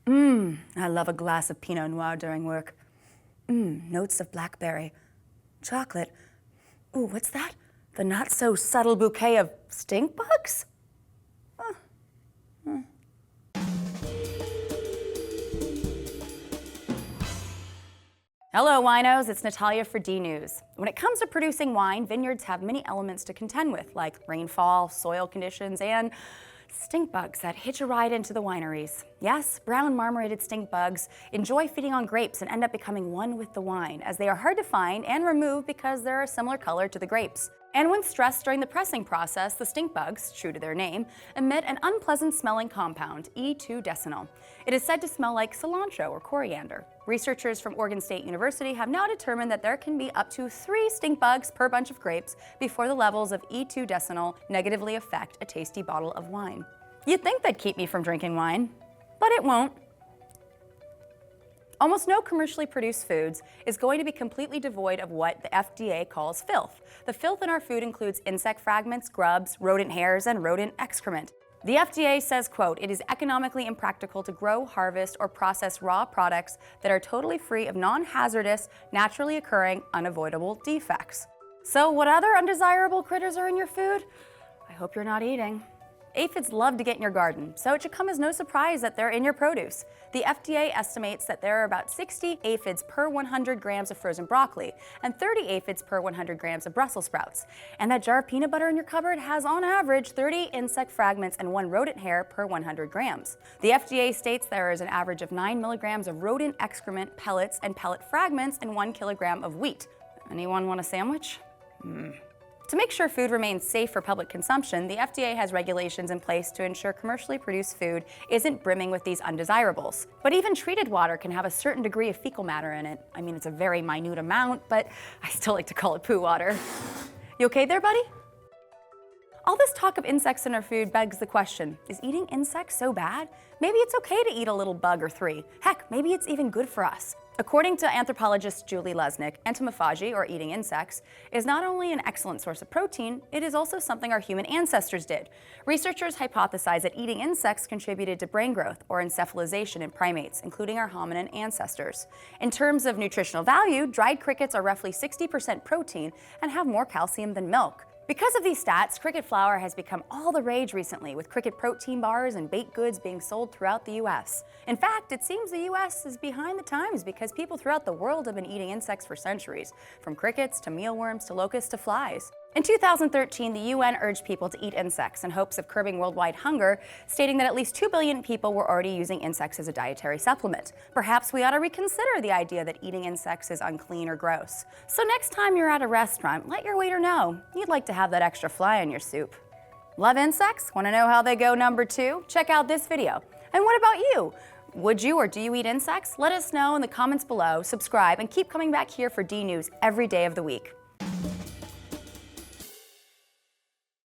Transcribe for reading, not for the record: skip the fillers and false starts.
I love a glass of Pinot Noir during work. Notes of blackberry. Chocolate. Ooh, what's that? The not-so-subtle bouquet of stink bugs? Hello, winos. It's Natalia for D News. When it comes to producing wine, vineyards have many elements to contend with, like rainfall, soil conditions, and stink bugs that hitch a ride into the wineries. Yes, brown marmorated stink bugs enjoy feeding on grapes and end up becoming one with the wine, as they are hard to find and remove because they're a similar color to the grapes. And when stressed during the pressing process, the stink bugs, true to their name, emit an unpleasant smelling compound, E2-decenol. It is said to smell like cilantro or coriander. Researchers from Oregon State University have now determined that there can be up to 3 stink bugs per bunch of grapes before the levels of E2-decenol negatively affect a tasty bottle of wine. You'd think that'd keep me from drinking wine, but it won't. Almost no commercially produced foods is going to be completely devoid of what the FDA calls filth. The filth in our food includes insect fragments, grubs, rodent hairs, and rodent excrement. The FDA says, quote, "It is economically impractical to grow, harvest, or process raw products that are totally free of non-hazardous, naturally occurring, unavoidable defects." So what other undesirable critters are in your food? I hope you're not eating. Aphids love to get in your garden, so it should come as no surprise that they're in your produce. The FDA estimates that there are about 60 aphids per 100 grams of frozen broccoli and 30 aphids per 100 grams of Brussels sprouts. And that jar of peanut butter in your cupboard has, on average, 30 insect fragments and 1 rodent hair per 100 grams. The FDA states there is an average of 9 milligrams of rodent excrement, pellets, and pellet fragments in 1 kilogram of wheat. Anyone want a sandwich? To make sure food remains safe for public consumption, the FDA has regulations in place to ensure commercially produced food isn't brimming with these undesirables. But even treated water can have a certain degree of fecal matter in it. I mean, it's a very minute amount, but I still like to call it poo water. You okay there, buddy? All this talk of insects in our food begs the question, is eating insects so bad? Maybe it's okay to eat a little bug or 3. Heck, maybe it's even good for us. According to anthropologist Julie Lesnick, entomophagy, or eating insects, is not only an excellent source of protein, it is also something our human ancestors did. Researchers hypothesize that eating insects contributed to brain growth or encephalization in primates, including our hominin ancestors. In terms of nutritional value, dried crickets are roughly 60% protein and have more calcium than milk. Because of these stats, cricket flour has become all the rage recently, with cricket protein bars and baked goods being sold throughout the U.S. In fact, it seems the U.S. is behind the times because people throughout the world have been eating insects for centuries, from crickets to mealworms to locusts to flies. In 2013, the UN urged people to eat insects in hopes of curbing worldwide hunger, stating that at least 2 billion people were already using insects as a dietary supplement. Perhaps we ought to reconsider the idea that eating insects is unclean or gross. So next time you're at a restaurant, let your waiter know you'd like to have that extra fly in your soup. Love insects? Want to know how they go number 2? Check out this video. And what about you? Would you or do you eat insects? Let us know in the comments below, subscribe, and keep coming back here for D News every day of the week.